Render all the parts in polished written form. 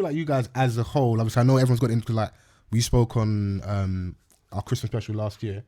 like you guys as a whole, obviously I know everyone's got into like, we spoke on our Christmas special last year.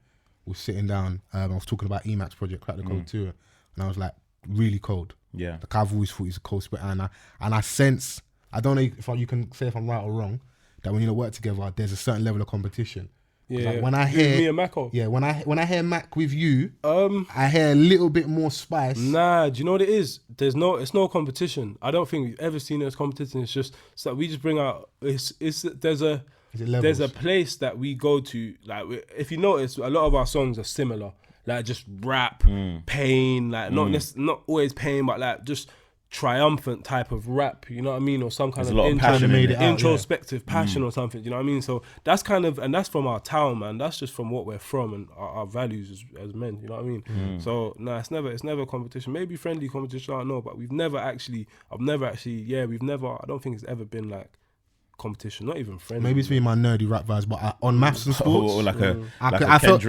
We were sitting down, I was talking about Emacs project, Crack the Code 2, and I was like, really cold. Yeah. Like I've always thought he's a cold spit, and I sense, I don't know if you can say if I'm right or wrong, that when you work together, there's a certain level of competition. Yeah. Like when I hear me and Mako. Yeah, when I hear Mac with you, I hear a little bit more spice. Nah, do you know what it is? It's no competition. I don't think we've ever seen it as competition. It's just that we just bring out. There's a place that we go to. Like if you notice, a lot of our songs are similar. Like just rap, pain. Like not always pain, but like just triumphant type of rap, you know what I mean, or some kind of introspective passion or something, you know what I mean. So that's kind of, and that's from our town, man. That's just from what we're from and our values as men, you know what I mean. So it's never a competition. Maybe friendly competition, I don't know, but I don't think it's ever been like competition, not even friendly. Maybe it's me and my nerdy rap vibes, but on maths and sports, or like a I felt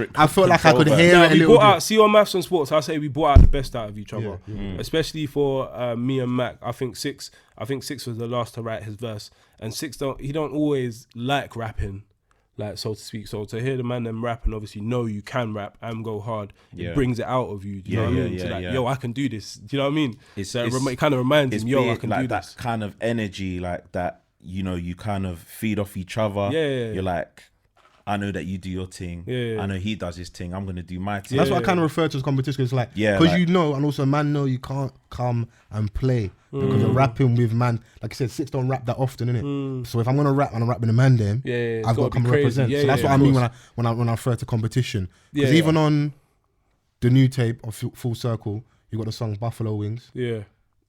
like I could hear it a little bit. See, on maths and sports, I say we brought out the best out of each other, especially for me and Mac. I think Six was the last to write his verse, and he don't always like rapping, like so to speak. So to hear the man them rap and obviously know you can rap and go hard, it brings it out of you. Do you know what I mean? So like, yo, I can do this. Do you know what I mean? It kind of reminds him, yo, I can do this. That kind of energy, like that. You know, you kind of feed off each other. You're like, I know that you do your thing. I know he does his thing. I'm gonna do my thing. That's what I kind of refer to as competition. It's like, because you know, and also man know you can't come and play because of rapping with man. Like I said, Six don't rap that often, innit? So if I'm gonna rap and I'm rapping the man them, I've got to come and represent. So that's what I mean when I refer to competition. Because even on the new tape of Full Circle, you got the song Buffalo Wings. Yeah.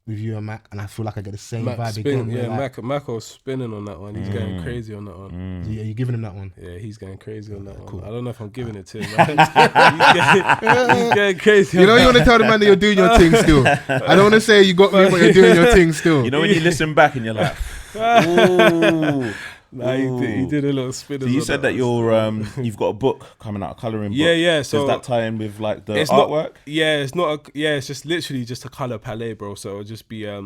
With you and Mac, and I feel like I get the same vibe again. Yeah, like, Maco's spinning on that one. He's going crazy on that one. Yeah, you giving him that one? Yeah, he's going crazy on that one. Cool. I don't know if I'm giving it to him. He's getting crazy. You know, you want to tell the man that you're doing your thing still. I don't want to say you got me, but you're doing your thing still. You know when you listen back and you're like, ooh. Nah, he did a little spin. So you said that you've got a book coming out, a colouring book. Yeah. So does that tie in with like the artwork? It's just literally just a colour palette, bro. So it'll just be a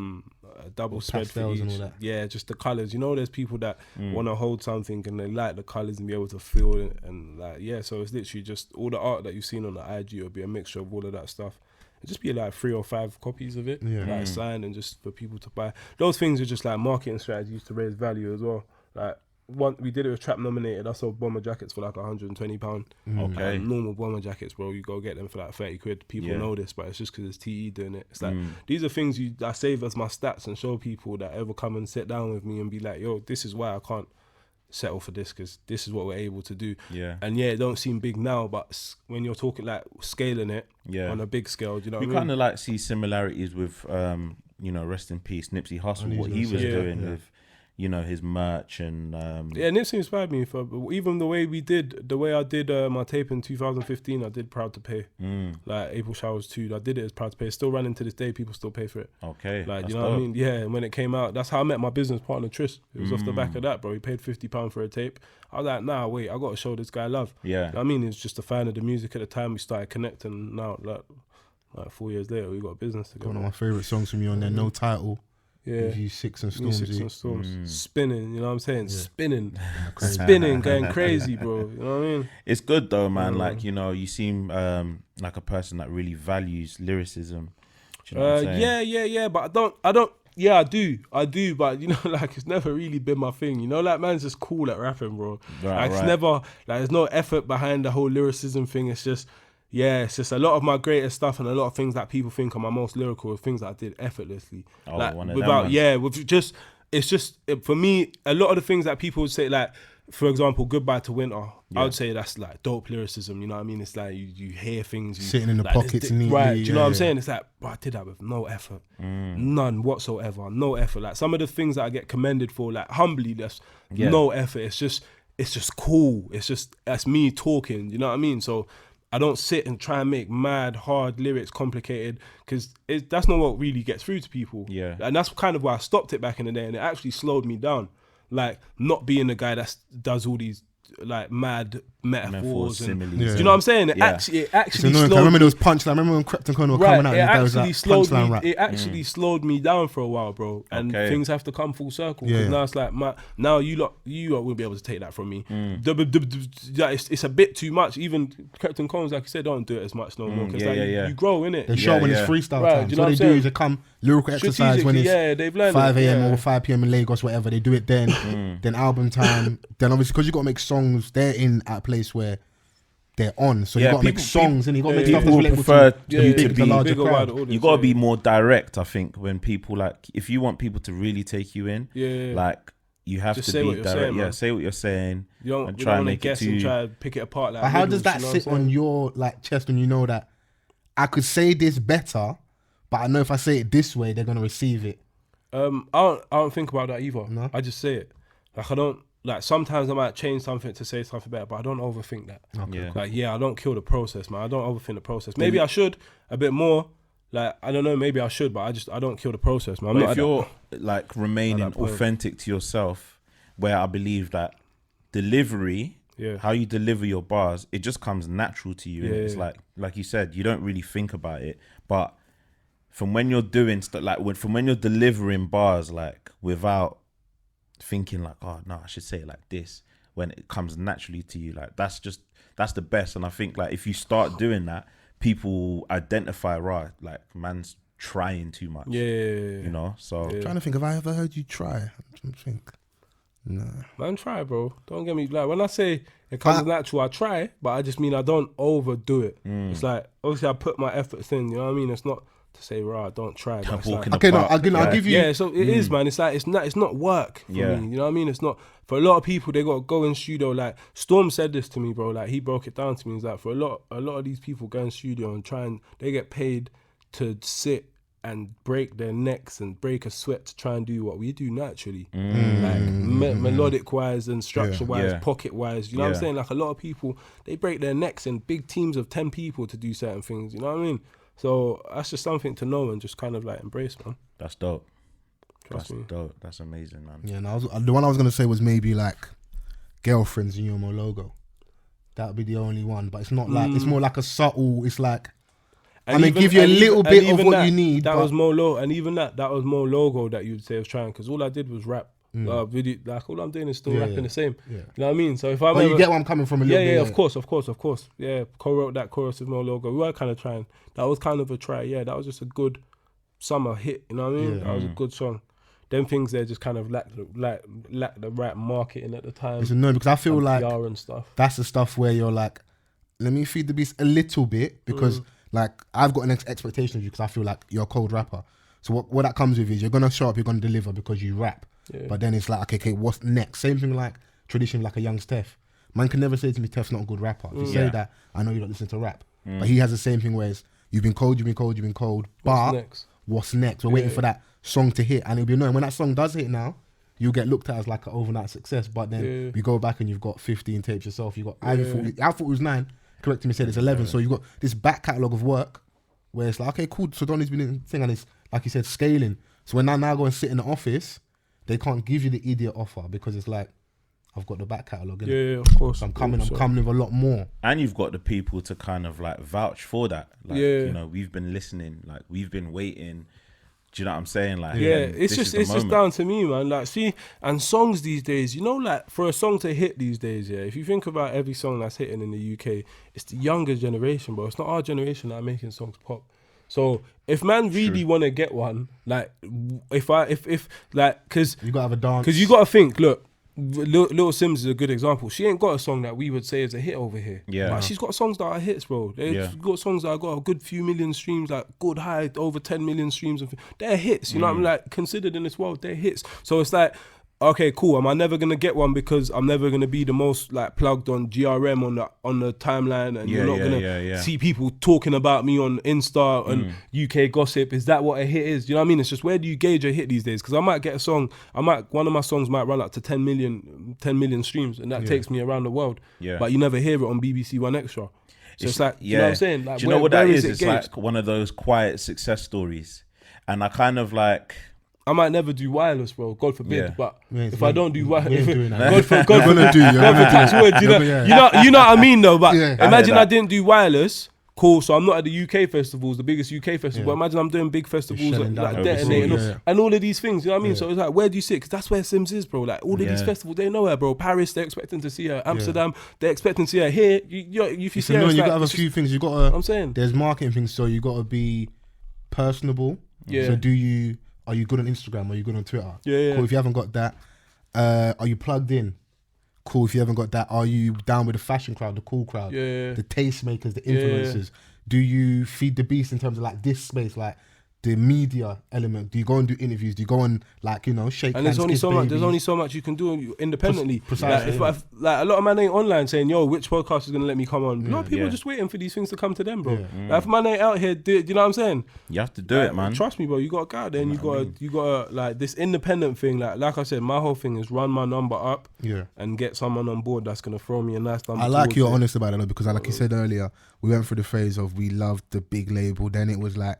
double spread for each. And all that. Yeah, just the colours. You know, there's people that want to hold something and they like the colours and be able to feel it and like So it's literally just all the art that you've seen on the IG. It'll be a mixture of all of that stuff. It'll just be like 3 or 5 copies of it, like signed and just for people to buy. Those things are just like marketing strategies to raise value as well. Like we did it with Trap Nominated. I sold bomber jackets for like £120. Okay. Normal bomber jackets, bro, you go get them for like 30 quid. People know this, but it's just because it's TE doing it. It's like these are things I save as my stats and show people that ever come and sit down with me and be like, yo, this is why I can't settle for this, because this is what we're able to do. And it don't seem big now, but when you're talking like scaling it on a big scale, do you know what I mean? We kind of like see similarities with rest in peace Nipsey Hussle, what he was doing with his merch and Nipsey inspired me for even the way I did my tape in 2015. I did Proud to Pay, like April Showers 2. I did it as Proud to Pay. It's still running to this day. People still pay for it. Okay, like you know what I mean? Yeah. And when it came out, that's how I met my business partner Tris. It was off the back of that, bro. He paid £50 for a tape. I was like, nah, wait, I got to show this guy love. Yeah, you know what I mean, he was just a fan of the music at the time. We started connecting. Now, like 4 years later, we got a business together. One of my favorite songs from you on there, No Title. Yeah, with you Six and Stormzy. Spinning, you know what I'm saying? Spinning, going crazy, bro. You know what I mean? It's good though, man. Like you seem like a person that really values lyricism. Do you know what I'm saying? Yeah. But I don't. Yeah, I do. But like it's never really been my thing. Like man's just cool at rapping, bro. It's never like there's no effort behind the whole lyricism thing. It's just. Yeah, it's just a lot of my greatest stuff and a lot of things that people think are my most lyrical are things that I did effortlessly. Oh, like, one of them. For me, a lot of the things that people would say, like, for example, Goodbye to Winter, I would say that's like dope lyricism, you know what I mean? It's like you hear things. Sitting in the pockets neatly. Right, do you know what I'm saying? It's like, bro, I did that with no effort. None whatsoever, no effort. Like some of the things that I get commended for, like humbly, that's no effort. It's just cool. That's me talking, you know what I mean? So I don't sit and try and make mad, hard lyrics complicated because that's not what really gets through to people. Yeah. And that's kind of why I stopped it back in the day, and it actually slowed me down. Like, not being the guy that does all these like mad metaphors and similes. do you know what I'm saying? It actually slowed. I remember there was punchline. I remember when Krypton Cone were coming out. It actually slowed me. Rap. It actually slowed me down for a while, bro. And things have to come full circle. Because now it's like now you lot won't be able to take that from me. It's a bit too much. Even Krypton Cones, like you said, don't do it as much no more. Because you grow in it. They show when it's freestyle time. So what they do is they come lyrical exercise when it's 5 a.m. or 5 p.m. in Lagos, whatever. They do it then. Then album time. Then obviously because you got to make songs, they're in at a place where they're on, so you got to make songs and you got to make stuff that's relatable to the larger crowd. You got to be more direct, I think, when people if you want people to really take you in, like you have to be direct. Say what you're saying. You don't, and try and make guess it and try to pick it apart. Like, but how does that sit on your chest when you know that I could say this better, but I know if I say it this way, they're gonna receive it? I don't think about that either. No? I just say it. Like I don't. Like sometimes I might change something to say something better, but I don't overthink that. Okay. I don't kill the process, man. I don't overthink the process. Maybe I should a bit more. Like I don't know, maybe I should, but I don't kill the process, man. But if you're like remaining authentic to yourself, where I believe that delivery, how you deliver your bars, it just comes natural to you. It's like you said, you don't really think about it, but from when you're doing stuff, from when you're delivering bars, like without thinking like, oh no, I should say it like this, when it comes naturally to you, like that's the best. And I think like if you start doing that, people identify, right, like man's trying too much. You know, so I'm trying to think, have I ever heard you try? I'm trying to think. No. Man, try, bro. Don't get me, like when I say it comes natural, I try, but I just mean I don't overdo it. It's like obviously I put my efforts in, you know what I mean? It's not to say, right, don't try. I'll give you. Yeah, so it is, man. It's like it's not work for me. You know what I mean? It's not for a lot of people. They got to go in studio. Like Storm said this to me, bro. Like he broke it down to me. He's like, for a lot of these people go in studio and they get paid to sit and break their necks and break a sweat to try and do what we do naturally, like melodic wise and structure wise, pocket wise. You know what I'm saying? Like a lot of people, they break their necks in big teams of 10 people to do certain things. You know what I mean? So that's just something to know and just kind of like embrace, man. That's dope. That's dope. That's amazing, man. Yeah, no, the one I was gonna say was maybe like Girlfriends in Your Mo logo. That would be the only one, but it's not like it's more like a subtle. It's like give you a little bit of what you need. That was more low, and even that was more logo that you'd say I was trying, because all I did was rap. Video, like all I'm doing is still rapping the same. You know what I mean? So if I you get where I'm coming from a little bit. Of course. Yeah, co-wrote that chorus with no logo. We were kind of trying. That was kind of a try. Yeah, that was just a good summer hit. You know what I mean? That was a good song. Them things there just kind of lack the right marketing at the time. It's annoying because I feel like PR and stuff. That's the stuff where you're like, let me feed the beast a little bit, because like I've got an expectation of you because I feel like you're a cold rapper. So what that comes with is you're gonna show up, you're gonna deliver because you rap. But then it's like, okay, what's next? Same thing like tradition, like a young Steph. Man can never say to me, Steph's not a good rapper. If you say that, I know you don't listen to rap. But he has the same thing where it's, you've been cold. But what's next? We're waiting for that song to hit, and it'll be annoying. When that song does hit now, you'll get looked at as like an overnight success. But then you go back and you've got 15 tapes yourself. You got I thought it was 9. Correct me, said it's 11. So you've got this back catalogue of work where it's like, okay, cool. So Donnie's been in thing, and it's like you said, scaling. So when I now go and sit in the office, they can't give you the idiot offer because it's like, I've got the back catalogue. Yeah, of course. So I'm coming with a lot more. And you've got the people to kind of like vouch for that. Like, you know, we've been listening, like we've been waiting. Do you know what I'm saying? Like, it's just down to me, man. Like, see, and songs these days, you know, like for a song to hit these days, if you think about every song that's hitting in the UK, it's the younger generation, bro. It's not our generation that are making songs pop. So if man really want to get one, like if like, cause you gotta have a dance, cause you gotta think, look, Little Sims is a good example. She ain't got a song that we would say is a hit over here. But she's got songs that are hits, bro. She's got songs that have got a good few million streams, like good high, over 10 million streams. They're hits, you know what I mean? Like, considered in this world, they're hits. So it's like, okay, cool. Am I never gonna get one because I'm never gonna be the most like plugged on GRM on the timeline, and you're not gonna see people talking about me on Insta and UK gossip? Is that what a hit is? Do you know what I mean? It's just, where do you gauge a hit these days? Because I might get a song, one of my songs might run up to 10 million streams, and that takes me around the world. But you never hear it on BBC One Extra. So it's like, you know what I'm saying? Like, do you know what that is? It's like one of those quiet success stories, and I kind of like, I might never do wireless, bro. God forbid. Yeah. But Yeah, if I don't do wireless, doing that. God for touch wood, you know what I mean, though. But imagine I didn't do wireless. Cool, so I'm not at the UK festivals, the biggest UK festival. But imagine I'm doing big festivals like Detonating and all of these things. You know what I mean? So it's like, where do you sit? Because that's where Sims is, bro. Like all of these festivals, they know her, bro. Paris, they're expecting to see her. Amsterdam, they're expecting to see her. Here, if you see her, you got to have a few things. You got to. I'm saying there's marketing things, so you got to be personable. Yeah. So are you good on Instagram? Are you good on Twitter? Yeah. Cool. If you haven't got that, are you plugged in? Cool. If you haven't got that, are you down with the fashion crowd, the cool crowd, the tastemakers, the influencers? Do you feed the beast in terms of like this space, like the media element? Do you go and do interviews? Do you go and like, shake and hands? There's only so much you can do independently. Precisely. Like, like a lot of man ain't online saying, yo, which podcast is gonna let me come on? A lot of people are just waiting for these things to come to them, bro. Like, if man ain't out here, do you know what I'm saying? You have to do it, man. Trust me, bro. You gotta go out there and you gotta like this independent thing. Like I said, my whole thing is run my number up and get someone on board that's gonna throw me a nice number. I like you're honest about it though, because like you said earlier, we went through the phase of we loved the big label, then it was like,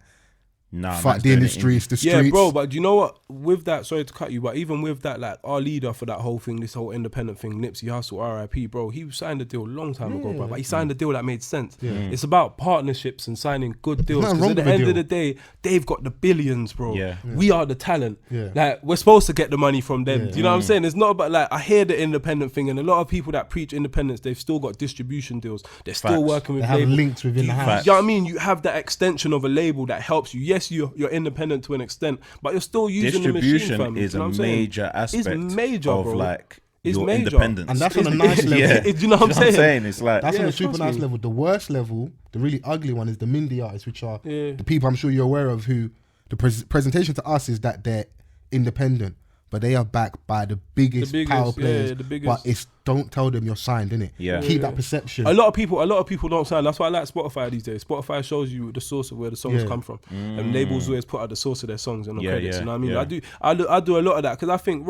fuck the industry, it's the streets. Yeah, bro, but do you know what? With that, sorry to cut you, but even with that, like our leader for that whole thing, this whole independent thing, Nipsey Hussle, RIP, bro, he signed a deal a long time ago, bro. But he signed a deal that made sense. It's about partnerships and signing good deals. Because at the end of the day, they've got the billions, bro. We are the talent. Like, we're supposed to get the money from them. Do you know what I'm saying? It's not about, like, I hear the independent thing, and a lot of people that preach independence, they've still got distribution deals. They're still working with labels. They have links within the house. You know what I mean? You have that extension of a label that helps you. Yes, you're independent to an extent, but you're still using the machine. Distribution is a major aspect of like your independence, and that's on a nice level. Do you know what I'm saying? It's like that's on a super nice level. The worst level, the really ugly one, is the Mindy artists, which are the people I'm sure you're aware of, who the presentation to us is that they're independent, but they are backed by the biggest power players. But it's don't tell them you're signed, innit? Keep that perception. A lot of people don't sign. That's why I like Spotify these days. Spotify shows you the source of where the songs come from, and labels always put out the source of their songs and the credits. You know what I mean? I do a lot of that because I think,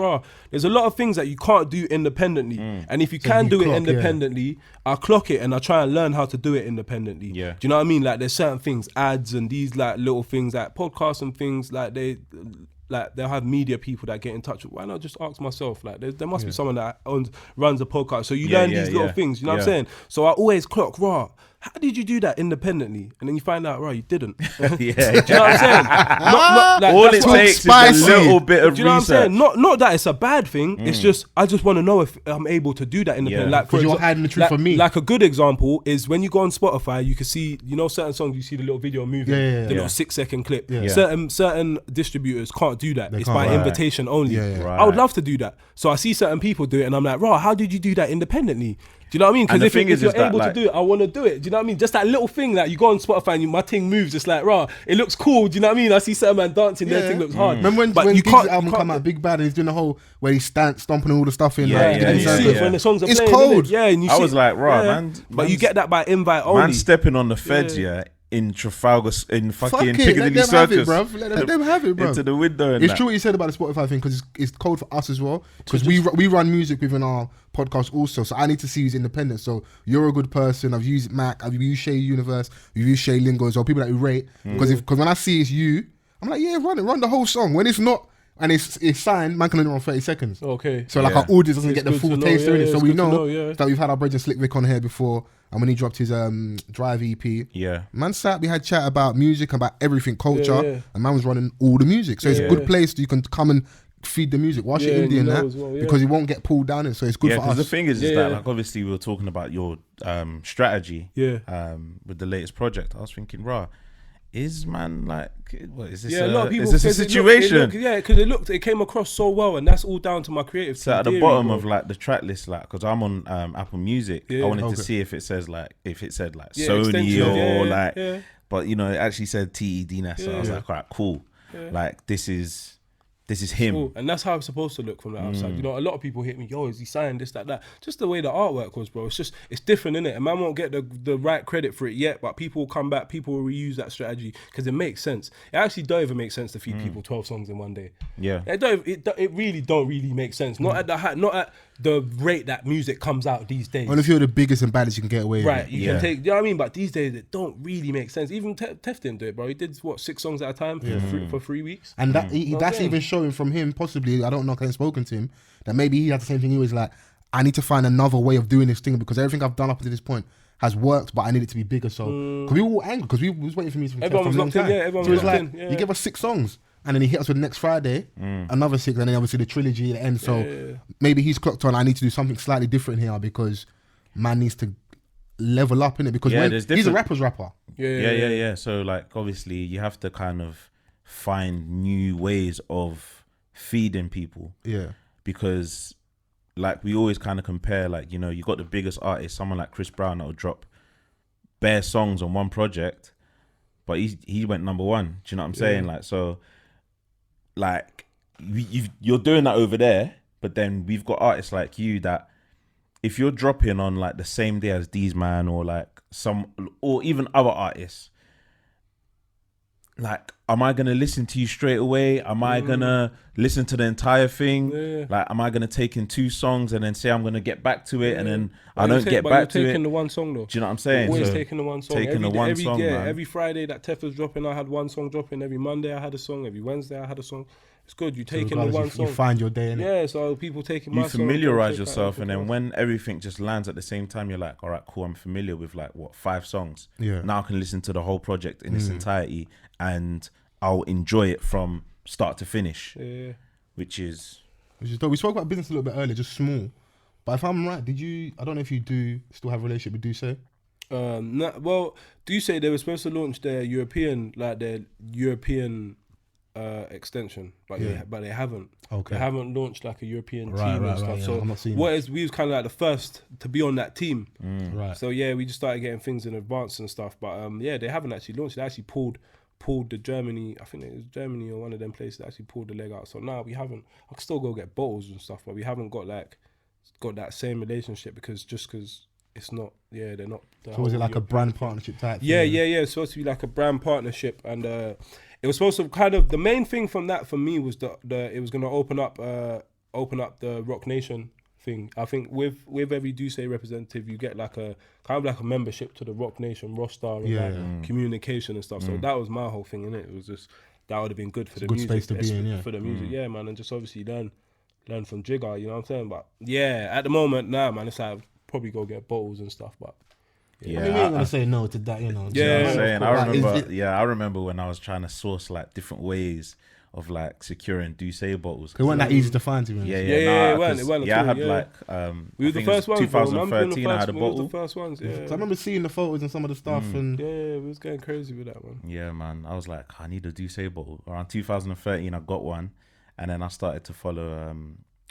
there's a lot of things that you can't do independently, and if you can do it independently, I clock it and I try and learn how to do it independently. Do you know what I mean? Like, there's certain things, ads and these like little things, like podcasts and things, like they'll have media people that get in touch with. Why not just ask myself? Like, there must be someone that runs a podcast. So you learn these little things. You know what I'm saying? So I always clock, how did you do that independently? And then you find out, you didn't. Do you know what I'm saying? All it takes is a little bit of research. Do you know what I'm saying? Not that it's a bad thing. It's just, I just want to know if I'm able to do that independently. Like, because you're hiding the truth from me. Like, a good example is when you go on Spotify, you can see, certain songs, you see the little video moving, the little 6-second clip. Certain distributors can't do that. It's by invitation only. I would love to do that. So I see certain people do it and I'm like, how did you do that independently? Do you know what I mean? Because if you're able to do it, I want to do it. Do you know what I mean? Just that little thing that you go on Spotify and my thing moves. It's like, it looks cool. Do you know what I mean? I see certain man dancing, their thing looks hard. Remember when Giggs' album come out, Big Bad, and he's doing the whole where he's stomping all the stuff in. And you see it when the songs are playing. It's cold. And you see I was like, man. But you get that by invite only. Man stepping on the feds, in Trafalgar, in fucking Piccadilly Circus. Let them have it, bro. Into the window. It's true what you said about the Spotify thing, because it's cold for us as well. Because we run music within our podcast also. So I need to see who's independent. So you're a good person. I've used Mac. I've used Shay Universe. I've used Shay Lingo as well. People that we rate. Because when I see it's you, I'm like, run the whole song. When it's not, and it's signed, man can only run 30 seconds. Okay. So like our audience doesn't get the full taste of it. So we know that we've had our brother Slick Vic on here before, and when he dropped his Drive EP, man sat, we had chat about music, about everything, culture, and man was running all the music. So it's a good place you can come and feed the music whilst you're indie and that, because you won't get pulled down, and so it's good for us. The thing is that, like, obviously we were talking about your strategy with the latest project. I was thinking, is man like, what is this? A lot of people, is this a situation? Because it came across so well, and that's all down to my creative. So at the bottom of like the track list, like, because I'm on Apple Music, I wanted to see if it said like Sony or like, but it actually said Te Dness. So I was like, all right, cool. Like, this is him. Cool. And that's how it's supposed to look from the outside. A lot of people hit me, is he signed, this, that. Just the way the artwork was, bro. It's different, innit? And man won't get the right credit for it yet, but people will come back, people will reuse that strategy because it makes sense. It actually don't even make sense to feed people 12 songs in one day. Yeah. It really don't make sense. Not at the the rate that music comes out these days. And if you're the biggest and baddest, you can get away with right, it. you can take, you know what I mean? But these days, it don't really make sense. Even Tef didn't do it, bro. He did, 6 songs at a time for 3 weeks? And that's even showing from him, possibly, I don't know, I haven't spoken to him, that maybe he had the same thing. He was like, I need to find another way of doing this thing because everything I've done up to this point has worked, but I need it to be bigger. So, because we were all angry, because we was waiting for me to everyone was locked in, everyone was locked in. Yeah. He gave us 6 songs. And then he hit us with next Friday, another 6, and then obviously the trilogy at the end. So maybe he's clocked on, I need to do something slightly different here because man needs to level up, innit? Because he's a rapper's rapper. Yeah. So like, obviously you have to kind of find new ways of feeding people. Yeah. Because like we always kind of compare, like, you know, you got the biggest artist, someone like Chris Brown that will drop bare songs on one project, but he went number 1. Do you know what I'm saying? Like, so... Like you're doing that over there, but then we've got artists like you that if you're dropping on like the same day as these man or like or even other artists, like, am I gonna listen to you straight away? Am I gonna listen to the entire thing? Like, am I gonna take in 2 songs and then say I'm gonna get back to it and then I don't get back to it? Taking the one song though. Do you know what I'm saying? Always taking the one song. Man. Every Friday that Tef was dropping, I had one song dropping. Every Monday I had a song. Every Wednesday I had a song. It's good. You taking the one song. You find your day in it. Yeah, so people taking my song. You familiarize yourself, and then when everything just lands at the same time, you're like, all right, cool. I'm familiar with like 5 songs. Yeah. Now I can listen to the whole project in its entirety, and I'll enjoy it from start to finish. Yeah. Which is dope. We spoke about business a little bit earlier, just small. But if I'm right, I don't know if you do still have a relationship with Duce? Well, Duce, they were supposed to launch their European extension, but they haven't. Okay. They haven't launched like a European team and stuff. So we was kind of like the first to be on that team. Right. So yeah, we just started getting things in advance and stuff. But they haven't actually launched. They actually pulled the Germany. I think it was Germany or one of them places that actually pulled the leg out. So now we haven't. I can still go get bottles and stuff, but we haven't got that same relationship because it's not. Yeah, they're not. So was it like a brand partnership type? Yeah. It's supposed to be like a brand partnership, and it was supposed to kind of, the main thing from that for me was it was going to open up the Rock Nation thing. I think with every Duce representative, you get like a kind of like a membership to the Rock Nation roster and communication and stuff. So that was my whole thing, innit? It was just, that would have been good for the music. Space to be in, for the music, man, and just obviously learn from Jigga, you know what I'm saying? But yeah, at the moment, man, it's like probably go get bottles and stuff, but. Yeah, I mean, we ain't gonna say no to that, you know. I remember when I was trying to source like different ways of like securing Duce bottles. It wasn't that easy to find, to be honest. I had like we were the first ones. 2013. I had a bottle. We were the first ones. Yeah. I remember seeing the photos and some of the stuff, and we was going crazy with that one. Yeah, man. I was like, I need a Duce bottle. Around 2013, I got one, and then I started to follow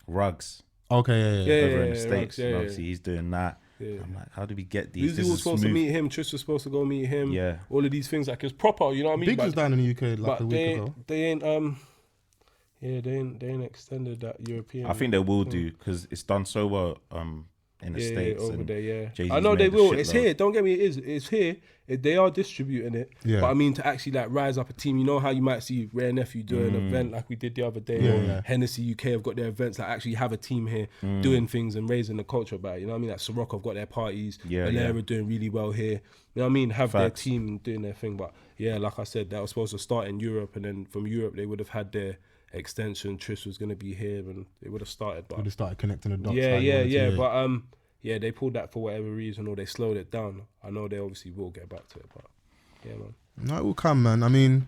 Rugs. Okay, over in the States. Rugs, obviously, he's doing that. Yeah. I'm like, how do we get these? Uzi was supposed to meet him. Tris was supposed to go meet him. Yeah. All of these things, like, it's proper, you know what I mean? Biggs was down in the UK like a week ago. They ain't extended that European. I think they will do, because it's done so well in the States. Over there, Jay-Z's I know they will. It's here. Don't get me, it's here. They are distributing it. Yeah. But I mean, to actually like rise up a team, you know how you might see Rare Nephew do an event like we did the other day, or Hennessy UK have got their events that actually have a team here doing things and raising the culture about it. You know what I mean? Like Ciroc have got their parties. Valera doing really well here. You know what I mean? Have their team doing their thing. But yeah, like I said, that was supposed to start in Europe, and then from Europe they would have had their extension. Tris was going to be here, and it would have started. But would have started connecting the dots. But they pulled that for whatever reason, or they slowed it down. I know they obviously will get back to it, but yeah, man. No, it will come, man. I mean,